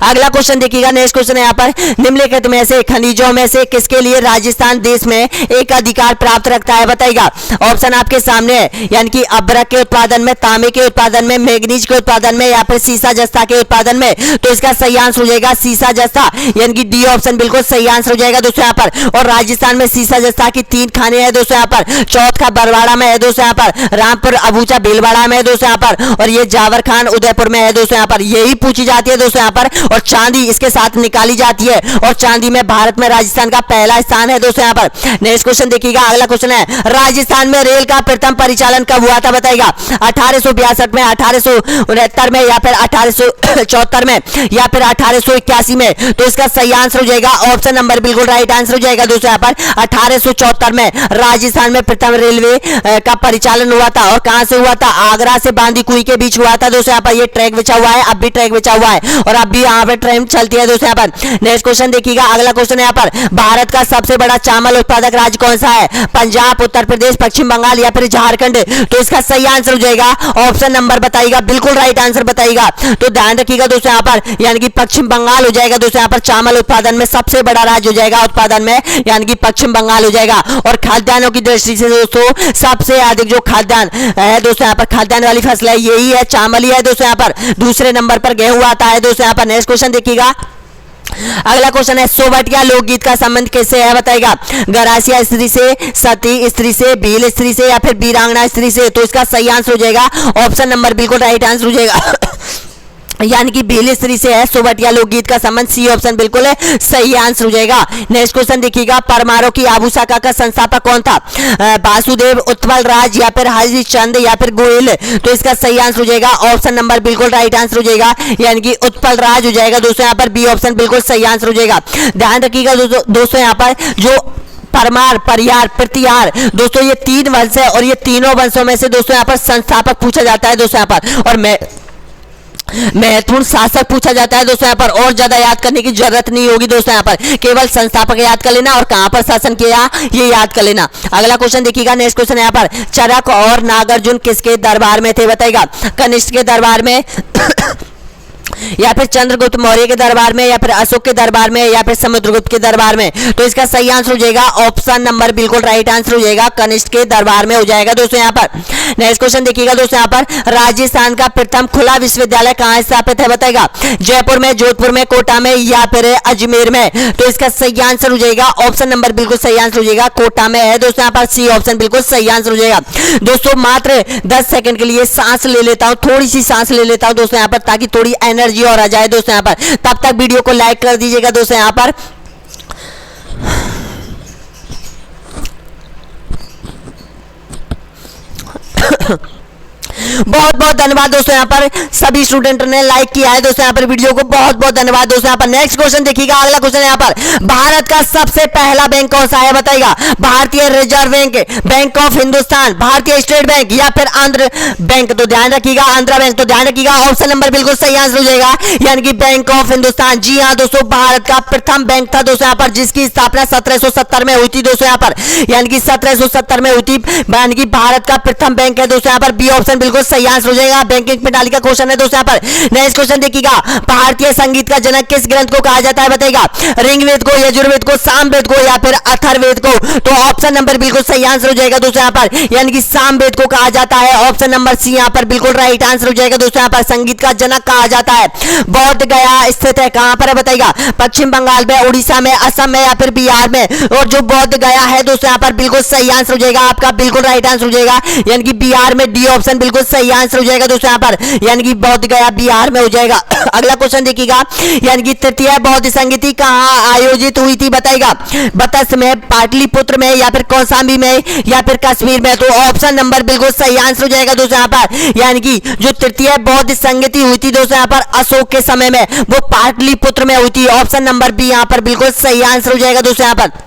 [SPEAKER 1] अगला क्वेश्चन देखिएगा, नेक्स्ट क्वेश्चन है यहाँ पर, निम्नलिखित में से खनिजों में से किसके लिए राजस्थान देश में एक अधिकार प्राप्त रखता है बताएगा? ऑप्शन आपके सामने है, यानी कि अभ्रक के उत्पादन में, तांबे के उत्पादन में, मैग्नीज के उत्पादन में या फिर सीसा जस्ता के उत्पादन में? तो इसका सही आंसर हो जाएगा सीसा जस्ता, यानी कि डी ऑप्शन बिल्कुल सही आंसर हो जाएगा दोस्तों यहाँ पर। और राजस्थान में सीसा जस्ता की 3 खाने हैं दोस्तों यहाँ पर, चौथ का बरवाड़ा में है दोस्तों यहाँ पर, रामपुर अबूचा भीलवाड़ा में है दोस्तों यहाँ पर, और ये जावर खान उदयपुर में है दोस्तों यहाँ पर। यही पूछी जाती है दोस्तों यहाँ पर, और चांदी इसके साथ निकाली जाती है, और चांदी में भारत में राजस्थान का पहला स्थान है दोस्तों यहाँ पर। नेक्स्ट क्वेश्चन देखिएगा, अगला क्वेश्चन है, राजस्थान में रेल का प्रथम परिचालन कब हुआ था बताएगा? 1862 में, 1869 में या फिर 1874 में या फिर 1881 में? तो इसका सही आंसर हो जाएगा ऑप्शन नंबर बिल्कुल राइट आंसर हो जाएगा दोस्तों यहाँ पर, 1874 में राजस्थान में प्रथम रेलवे का परिचालन हुआ था। और कहां से हुआ था? आगरा से बांदीकुई के बीच हुआ था दोस्तों यहाँ पर। ये ट्रैक बिछा हुआ है, अब भी ट्रैक बिछा हुआ है और अब भी यहाँ पे ट्रेन चलती है दोस्तों यहाँ पर। नेक्स्ट क्वेश्चन देखिएगा, अगला क्वेश्चन यहाँ पर, भारत का सबसे बड़ा चावल उत्पादक राज्य कौन सा है? पंजाब, उत्तर प्रदेश, पश्चिम बंगाल या फिर झारखंड? तो इसका सही आंसर हो जाएगा ऑप्शन नंबर बताइएगा, बिल्कुल राइट आंसर बताइएगा। तो ध्यान रखिएगा दोस्तों यहाँ पर, यानी कि पश्चिम बंगाल हो जाएगा दोस्तों यहाँ पर। चावल उत्पादन में सबसे बड़ा राज्य हो जाएगा उत्पादन में, यानी कि पश्चिम बंगाल हो जाएगा। और खाद्यान्नों की दृष्टि से दोस्तों सबसे अधिक जो खाद्यान्न है दोस्तों यहाँ पर, खाद्यान्न वाली फसल है यही है, चावल ही है दोस्तों यहाँ पर। दूसरे नंबर पर गेहूं आता है दोस्तों यहाँ पर। नेक्स्ट क्वेश्चन देखिएगा, अगला क्वेश्चन है, सोवटिया लोकगीत का संबंध किससे है बताएगा? गरासिया स्त्री से, सती स्त्री से, भील स्त्री से या फिर वीरांगना स्त्री से? तो इसका सही आंसर हो जाएगा ऑप्शन नंबर बिल्कुल राइट आंसर हो जाएगा यानी कि भील स्त्री से है सोवटिया लोकगीत का संबंध। सी ऑप्शन बिल्कुल है सही आंसर हो जाएगा। नेक्स्ट क्वेश्चन देखिएगा, परमाणु की आबू शाखा का संस्थापक कौन था? वासुदेव, उत्पल राज या फिर हरिश्चंद्र या फिर गोयल? तो इसका सही आंसर हो जाएगा ऑप्शन नंबर बिल्कुल राइट आंसर हो जाएगा, यानी कि उत्पल राज हो जाएगा दोस्तों। यहाँ पर बी ऑप्शन बिल्कुल सही आंसर हो जाएगा। ध्यान रखिएगा दोस्तों यहाँ पर जो परमार, परियार, प्रतिहार दोस्तों ये 3 वंश है और ये तीनों वंशों में से दोस्तों यहाँ पर संस्थापक पूछा जाता है दोस्तों यहाँ पर, और महत्वपूर्ण शासक पूछा जाता है दोस्तों यहाँ पर। और ज्यादा याद करने की जरूरत नहीं होगी दोस्तों यहाँ पर, केवल संस्थापक याद कर लेना और कहां पर शासन किया ये याद कर लेना। अगला क्वेश्चन देखिएगा, नेक्स्ट क्वेश्चन यहाँ पर, चरक और नागार्जुन किसके दरबार में थे बताइएगा? कनिष्क के दरबार में या फिर चंद्रगुप्त मौर्य के दरबार में या फिर अशोक के दरबार में या फिर समुद्रगुप्त के दरबार में? तो इसका सही आंसर हो जाएगा ऑप्शन नंबर बिल्कुल राइट आंसर हो जाएगा, कनिष्क के दरबार में हो जाएगा दोस्तों यहाँ पर। नेक्स्ट क्वेश्चन देखिएगा दोस्तों यहाँ पर, राजस्थान का प्रथम खुला विश्वविद्यालय कहाँ स्थापित है बताएगा? जयपुर में, जोधपुर में, कोटा में या फिर अजमेर में? तो इसका सही आंसर हो जाएगा ऑप्शन नंबर बिल्कुल सही आंसर हो जाएगा, कोटा में है दोस्तों यहाँ पर। सी ऑप्शन बिल्कुल सही आंसर हो जाएगा। दोस्तों मात्र 10 सेकंड के लिए सांस ले लेता हूँ, थोड़ी सी सांस ले लेता हूँ दोस्तों यहाँ पर, ताकि थोड़ी एनर्जी और आ जाए दोस्तों यहाँ पर। तब तक वीडियो को लाइक कर दीजिएगा दोस्तों यहाँ पर। बहुत बहुत धन्यवाद दोस्तों यहाँ पर सभी स्टूडेंट ने लाइक किया है दोस्तों यहाँ पर वीडियो को, बहुत बहुत धन्यवाद दोस्तों यहाँ पर। नेक्स्ट क्वेश्चन देखिएगा, अगला क्वेश्चन यहाँ पर, भारत का सबसे पहला बैंक कौन सा है बताइएगा? भारतीय reserve bank, bank of Hindustan, भारतीय स्टेट बैंक या फिर आंध्र बैंक? तो ध्यान रखिएगा आंध्रा बैंक। तो ध्यान रखिएगा ऑप्शन नंबर बिल्कुल सही आंसर हो जाएगा, यानी कि बैंक ऑफ हिंदुस्तान। जी हाँ दोस्तों, भारत का प्रथम बैंक था दोस्तों यहाँ पर, जिसकी स्थापना 1770 में हुई थी दोस्तों यहाँ पर, यानी कि 1770 में हुई थी, यानी कि भारत का प्रथम बैंक है दोस्तों यहाँ पर। बी ऑप्शन बिल्कुल सही आंसर हो जाएगा, बैंकिंग प्रणाली का क्वेश्चन है दोस्तों यहाँ पर। नेक्स्ट क्वेश्चन देखिएगा, भारतीय संगीत का जनक किस ग्रंथ को कहा जाता है बताइएगा? ऋग्वेद को, यजुर्वेद को, सामवेद को या फिर अथर्ववेद को? तो ऑप्शन नंबर बिल्कुल सही आंसर हो जाएगा दोस्तों यहाँ पर, यानी कि सामवेद को कहा जाता है। ऑप्शन नंबर सी यहाँ पर बिल्कुल राइट आंसर हो जाएगा दोस्तों यहाँ पर, संगीत का जनक कहा जाता है। बोध गया स्थित है कहां पर है बताइएगा? पश्चिम बंगाल में, उड़ीसा में, असम में या फिर बिहार में? और जो बोध गया है दोस्तों यहाँ पर बिल्कुल सही आंसर हो जाएगा आपका, बिल्कुल राइट आंसर हो जाएगा, यानी कि बिहार में। डी ऑप्शन बिल्कुल सही आंसर हो जाएगा दोस्तों यहाँ पर, यानी कि बोध गया बिहार में हो जाएगा। अगला क्वेश्चन देखिएगा, यानी कि तृतीय बौद्ध संगीति कहां आयोजित हुई थी बताइएगा? बतस में, पाटलिपुत्र में या फिर कौशाम्बी में या फिर कश्मीर में? तो ऑप्शन नंबर बिल्कुल सही आंसर हो जाएगा दोस्तों यहाँ पर, यानी कि जो तृतीय बौद्ध संगीति हुई थी दोस्तों यहाँ पर अशोक के समय में, वो पाटलिपुत्र में हुई थी। ऑप्शन नंबर बी यहाँ पर बिल्कुल सही आंसर हो जाएगा दोस्तों यहाँ पर।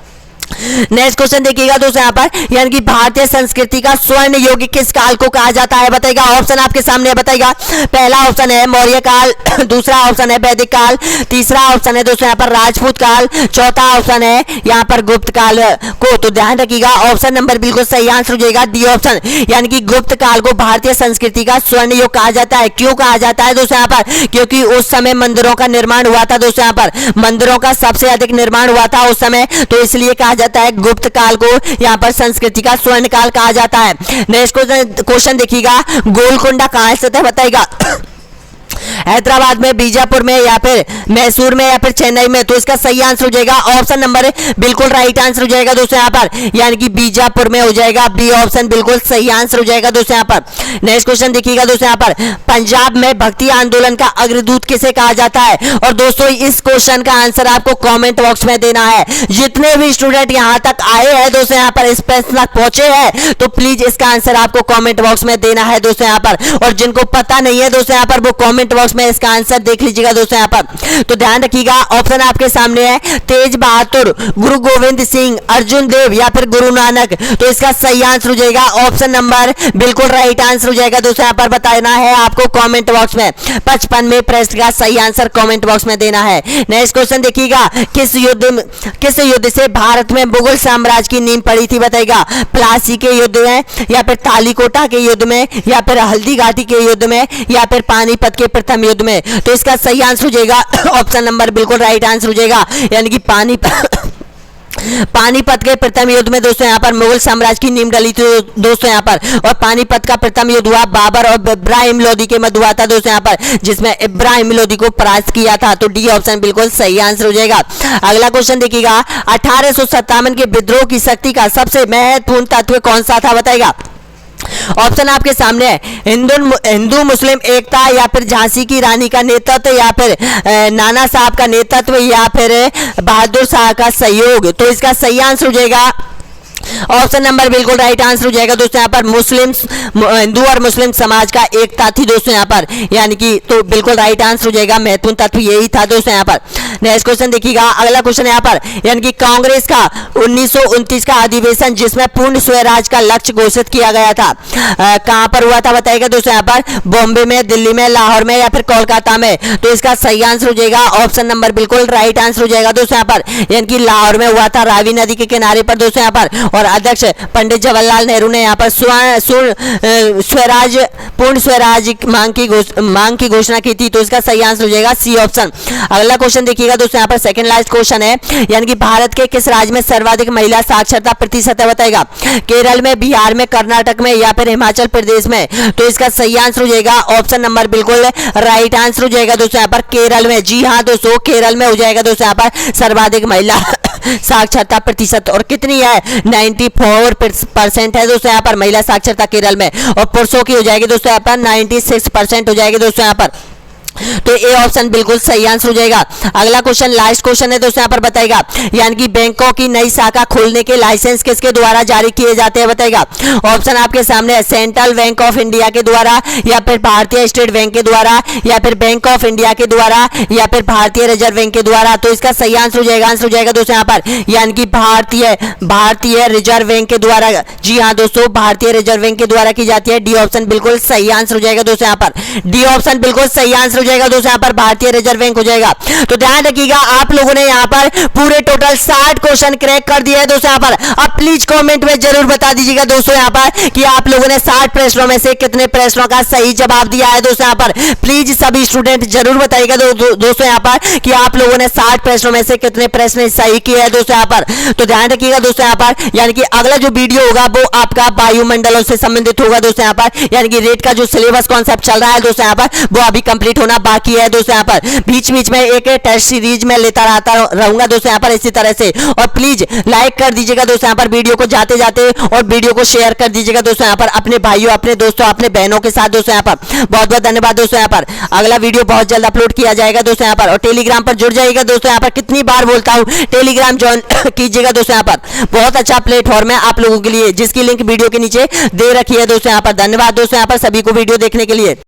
[SPEAKER 1] नेक्स्ट क्वेश्चन देखिएगा दोस्तों यहाँ पर, यानी कि भारतीय संस्कृति का स्वर्ण युग किस काल को कहा जाता है बताइएगा? ऑप्शन आपके सामने बताइएगा। पहला ऑप्शन है मौर्य काल, दूसरा ऑप्शन है वैदिक काल, तीसरा ऑप्शन है दोस्तों यहाँ पर राजपूत काल, चौथा ऑप्शन है यहाँ पर गुप्त काल को। तो ध्यान रखिएगा ऑप्शन नंबर बिल्कुल सही आंसर हो जाएगा, डी ऑप्शन, यानी कि गुप्त काल को भारतीय संस्कृति का स्वर्ण युग कहा जाता है। क्यों कहा जाता है दोस्तों यहाँ पर? क्योंकि उस समय मंदिरों का निर्माण हुआ था दोस्तों यहाँ पर, मंदिरों का सबसे अधिक निर्माण हुआ था उस समय, तो इसलिए कहा जाता है गुप्त काल को यहाँ पर संस्कृति का स्वर्ण काल कहा जाता है। नेक्स्ट क्वेश्चन देखिएगा, गोलकोंडा कहाँ स्थित है बताइएगा? हैदराबाद में, बीजापुर में या फिर मैसूर में या फिर चेन्नई में? तो इसका सही आंसर हो जाएगा ऑप्शन नंबर बिल्कुल राइट आंसर हो जाएगा दोस्तों यहाँ पर, यानी कि बीजापुर में हो जाएगा। बी ऑप्शन बिल्कुल सही आंसर हो जाएगा दोस्तों यहाँ पर। नेक्स्ट क्वेश्चन देखिएगा दोस्तों यहाँ पर, पंजाब में भक्ति आंदोलन का अग्रदूत किसे कहा जाता है? और दोस्तों इस क्वेश्चन का आंसर आपको कॉमेंट बॉक्स में देना है। जितने भी स्टूडेंट यहाँ तक आए हैं दोस्तों यहाँ पर, इस पे तक पहुंचे हैं, तो प्लीज इसका आंसर आपको कॉमेंट बॉक्स में देना है दोस्तों यहाँ पर। और जिनको पता नहीं है दोस्तों यहाँ पर, वो कॉमेंट बॉक्स में इसका आंसर देख लीजिएगा दोस्तों यहाँ पर। तो ध्यान रखिएगा ऑप्शन आपके सामने है, तेज बहादुर, गुरु गोविंद सिंह, अर्जुन देव या फिर गुरु नानक? तो इसका सही आंसर हो जाएगा ऑप्शन नंबर बिल्कुल राइट आंसर हो जाएगा दोस्तों यहाँ पर, बताना है आपको कमेंट बॉक्स में। 55वें प्रश्न का सही आंसर कमेंट बॉक्स में देना है। नेक्स्ट क्वेश्चन देखिएगा, किस युद्ध से भारत में मुगल साम्राज्य की नींव पड़ी थी बताइएगा? प्लासी के युद्ध में या फिर तालीकोटा के युद्ध में या फिर हल्दी घाटी के युद्ध में या फिर पानीपत के प्रथम युद्ध में? तो इसका सही आंसर हो जाएगा ऑप्शन नंबर बिल्कुल राइट आंसर हो जाएगा, यानी कि पानीपत के प्रथम युद्ध में दोस्तों यहाँ पर मुगल साम्राज्य की नींव डली थी दोस्तों यहाँ पर। और पानीपत का प्रथम युद्ध हुआ बाबर और इब्राहिम लोदी के मध्य हुआ था दोस्तों यहाँ पर, जिसमें इब्राहिम लोदी को परास्त किया था। तो डी ऑप्शन बिल्कुल सही आंसर हो जाएगा। अगला क्वेश्चन देखिएगा, 1857 के विद्रोह की शक्ति का सबसे महत्वपूर्ण तत्व कौन सा था बताइएगा? ऑप्शन आपके सामने है, हिंदू मुस्लिम एकता, या फिर झांसी की रानी का नेतृत्व, या फिर नाना साहब का नेतृत्व, या फिर बहादुर शाह का सहयोग। तो इसका सही आंसर हो जाएगा ऑप्शन नंबर बिल्कुल राइट आंसर हो जाएगा दोस्तों यहाँ पर हिंदू और मुस्लिम समाज का एकता थी दोस्तों यहाँ पर, यानी कि तो बिल्कुल राइट आंसर हो जाएगा, महत्वपूर्ण तत्व यही था दोस्तों यहाँ पर। नेक्स्ट क्वेश्चन देखिएगा, अगला क्वेश्चन यहाँ पर, यानी कि कांग्रेस का 1929 का अधिवेशन जिसमें पूर्ण स्वराज का लक्ष्य घोषित किया गया था, कहां पर हुआ था बताइएगा दोस्तों यहाँ पर, बॉम्बे में, दिल्ली में, लाहौर में, या फिर कोलकाता में। तो इसका सही आंसर हो जाएगा ऑप्शन नंबर बिल्कुल राइट आंसर हो जाएगा दोस्तों यहाँ पर, यानी कि लाहौर में हुआ था, रावी नदी के किनारे पर दोस्तों यहाँ पर। और अध्यक्ष पंडित जवाहरलाल नेहरू ने यहाँ पर स्वराज पूर्ण स्वराज मांग की घोषणा की थी। तो इसका सही आंसर हो जाएगा सी ऑप्शन। अगला क्वेश्चन देखिएगा दोस्तों यहाँ पर, सेकंड लास्ट क्वेश्चन है, यानी कि भारत के किस राज्य में सर्वाधिक महिला साक्षरता प्रतिशत है बताएगा, केरल में, बिहार में, कर्नाटक में, या फिर हिमाचल प्रदेश में। तो इसका सही आंसर हो जाएगा ऑप्शन नंबर बिल्कुल राइट आंसर हो जाएगा दोस्तों यहाँ पर, केरल में। जी हाँ दोस्तों, केरल में हो जाएगा दोस्तों यहाँ पर सर्वाधिक महिला साक्षरता प्रतिशत, और कितनी है 94% है दोस्तों यहाँ पर महिला साक्षरता केरल में, और पुरुषों की हो जाएगी दोस्तों यहाँ पर 96% हो जाएगी दोस्तों यहाँ पर। तो ए ऑप्शन बिल्कुल सही आंसर हो जाएगा। अगला क्वेश्चन लास्ट क्वेश्चन है दोस्तों यहाँ पर बताएगा, यानी कि बैंकों की नई शाखा खोलने के लाइसेंस किसके द्वारा जारी किए जाते हैं बताएगा। ऑप्शन आपके सामने है, सेंट्रल बैंक ऑफ इंडिया के द्वारा, या फिर भारतीय स्टेट बैंक के द्वारा, या फिर बैंक ऑफ इंडिया के द्वारा, या फिर भारतीय रिजर्व बैंक के द्वारा। तो इसका सही आंसर हो जाएगा दोस्तों यहाँ पर, यानी कि भारतीय रिजर्व बैंक के द्वारा। जी हाँ दोस्तों, भारतीय रिजर्व बैंक के द्वारा की जाती है। डी ऑप्शन बिल्कुल सही आंसर हो जाएगा दोस्तों यहाँ पर, डी ऑप्शन बिल्कुल सही आंसर हो जाएगा दोस्तों यहाँ पर, भारतीय रिजर्व बैंक हो जाएगा। तो ध्यान रखिएगा, आप लोगों ने यहाँ पर पूरे टोटल 60 क्वेश्चन क्रैक कर दिया है दोस्तों यहाँ पर। अब प्लीज कमेंट में जरूर बता दीजिएगा दोस्तों यहाँ पर कि आप लोगों ने 60 प्रश्नों में से कितने प्रश्नों का सही जवाब दिया है दोस्तों यहाँ पर। प्लीज सभी स्टूडेंट जरूर बताइएगा दोस्तों यहाँ पर कि आप लोगों ने 60 प्रश्नों में से कितने प्रश्न सही किए हैं दोस्तों यहाँ पर। तो ध्यान रखिएगा दोस्तों यहाँ पर, यानी कि अगला जो वीडियो होगा वो आपका वायुमंडलों से संबंधित होगा दोस्तों यहाँ पर, यानी कि रेट का जो सिलेबस कॉन्सेप्ट चल रहा है दोस्तों यहाँ पर वो अभी कंप्लीट होना बाकी है दोस्तों यहाँ पर। बीच बीच में एक टेस्ट सीरीज में लेता रहूंगा दोस्तों यहाँ पर इसी तरह से। और प्लीज लाइक कर दीजिएगा दोस्तों यहाँ पर वीडियो को जाते जाते, और वीडियो को शेयर कर दीजिएगा दोस्तों यहाँ पर अपने भाइयों, अपने दोस्तों, अपने बहनों के साथ दोस्तों यहाँ पर। बहुत बहुत धन्यवाद दोस्तों यहाँ पर। अगला वीडियो बहुत जल्द अपलोड किया जाएगा दोस्तों यहाँ पर, और टेलीग्राम पर जुड़ जाइएगा दोस्तों यहाँ पर। कितनी बार बोलता हूँ, टेलीग्राम ज्वाइन कीजिएगा दोस्तों यहाँ पर। बहुत अच्छा प्लेटफॉर्म है आप लोगों के लिए, जिसकी लिंक वीडियो के नीचे दे रखी है दोस्तों यहाँ पर। धन्यवाद दोस्तों यहाँ पर सभी को वीडियो देखने के लिए।